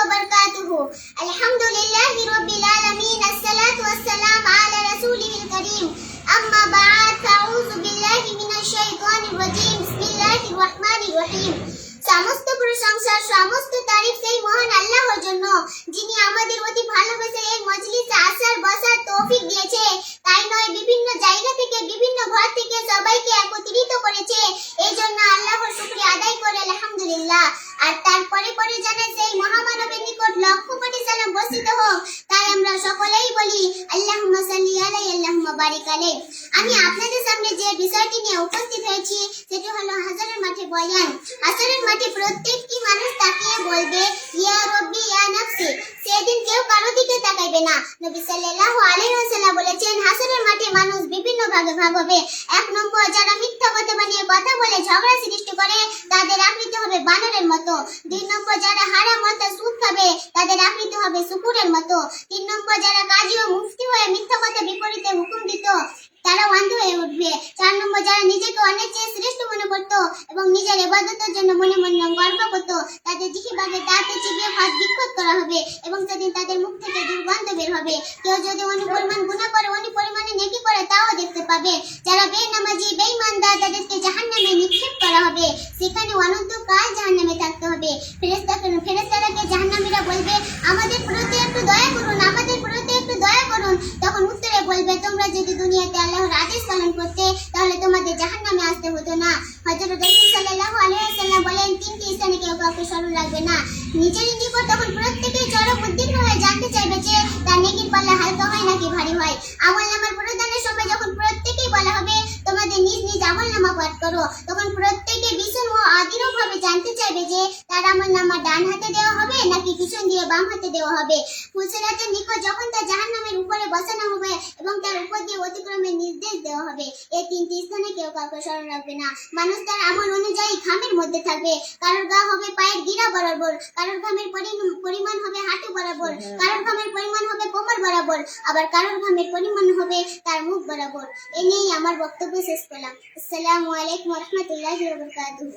وبركاته. الحمد لله رب العالمين، الصلاة والسلام على رسوله الكريم. أما بعد، فأعوذ بالله من الشيطان الرجيم. بسم الله الرحمن الرحيم. সমস্ত প্রশংসা, সমস্ত তারিফ সেই মহান আল্লাহর জন্য, যিনি আমাদের অতি ভালোবেসে এই মজলিসে আসার বসার তৌফিক দিয়েছে। তাই নয়, বিভিন্ন জায়গা থেকে, বিভিন্ন ঘর থেকে সবাইকে একত্রিত করেছে। এই জন্য আল্লাহর শুকরিয়া আদায় করে আলহামদুলিল্লাহ। আর তারপরে পরে জানাই সেই মহামানবের নিকট লক্ষ কোটি সালাম বর্ষিত হোক। তাই আমরা সকলেই বলি আল্লাহুম্মা সাল্লি আলাইহি আল্লাহুম্মা বারিক আলাইহি। আমি আপনাদের সামনে যে বিষয়টি নিয়ে উপস্থিত হয়েছি সেটি হলো হাজারের মাঠে বয়ান। হাজারের মাঠে প্রত্যেকটি মানুষ তাকিয়ে বলবে ইয়া রব্বি ইয়া নাফসি। সেদিন কেউ কারো দিকে তাকাইবে না। নবী সাল্লাল্লাহু আলাইহি ওয়াসাল্লাম বলেছেন, হাসরের মাঠে মানুষ বিভিন্ন ভাগে ভাগ হবে। এক নম্বর, যারা মিথ্যা কথা বানিয়ে কথা বলে ঝগড়া সৃষ্টি করে, তাদের আকৃতি হবে বানরের মতো। দুই নম্বর, যারা হারাম অর্থাৎ সুদ খাবে, তাদের আকৃতি হবে শূকরের মতো। তিন নম্বর, যারা কাজী ও মুফতি হয়ে মিথ্যা কথা বিপরীতে হুকুম দিত, তারা অন্ধ হয়ে উঠবে। চার নম্বর, যারা নিজেকে অনেক চেয়ে শ্রেষ্ঠ মনে করত এবং নিজের ইবাদতের জন্য মনে মনে গর্ব করত, তাদের জিহ্বাকে দাঁতে চিবিয়ে হাত বিক্ষত করা হবে এবং সেদিন তাদের মুখ থেকে দুর্গন্ধ বের হবে। কেউ যদি অনুপরিমাণ গুনাহ করে, অনুপরিমাণে নেকি করে, তাও দেখতে পাবে। যারা বেনামাজি, বেঈমানদার, তাদেরকে জাহান্নামে নিক্ষেপ করা হবে। সেখানে অনন্তকাল জাহান্নামে থাকতে হবে। ফেরেশতাদেরকে জাহান্নামীরা বলবে, আমাদের প্রতি একটু দয়া করুন, আমাদের প্রতি একটু দয়া করুন। তখন উত্তরে বলবে, তোমরা যদি দুনিয়াতে আল্লাহর আদেশ পালন করতে, তাহলে তোমাদের জাহান্নামে আসতে হতো না। হযরত রাসূল সাল্লাল্লাহু আলাইহি ওয়াসাল্লাম বলেন, তিনটি স্থানে কেউ কাউকে স্মরণ রাখবে না। নিজেরই নিকট তখন প্রত্যেকেই চরম উদ্বিগ্ন হয়ে জানতে চাইবে যে তার নেকির পাল্লা হালকা হয় নাকি ভারী হয়। আমলনামার প্রদানের সময় যখন প্রত্যেকেই বলা হবে তোমাদের নিজ নিজ আমলনামা পাঠ করো, তখন প্রত্যেকে ভীষণ ও আদিরভাবে জানতে চাইবে যে তার আমলনামা ডান হাতে দেওয়া হবে নাকি পিছন দিয়ে বাম হাতে দেওয়া হবে। ফুলসিরাতের নিকট যখন তার জাহান্নামের উপরে বসানো হবে এবং তার উপর দিয়ে অতিক্রমের নির্দেশ দেওয়া হবে, এই তিনটি স্থানে কেউ কাউকে স্মরণ রাখবে না। মানুষ তার আমল অনুযায়ী খামের মধ্যে থাকবে। কারোর গা হবে পায়ের গিরা বরাবর, কারোর ঘামের পরিমাণ হবে হাঁটু বরাবর, কারোর ঘামের পরিমাণ হবে কোমর বরাবর, আবার কারোর ঘামের পরিমাণ হবে তার মুখ বরাবর। এ নিয়েই আমার বক্তব্য শেষ করলাম। আসসালামু আলাইকুম ওয়া রাহমাতুল্লাহি ওয়া বারাকাতুহু।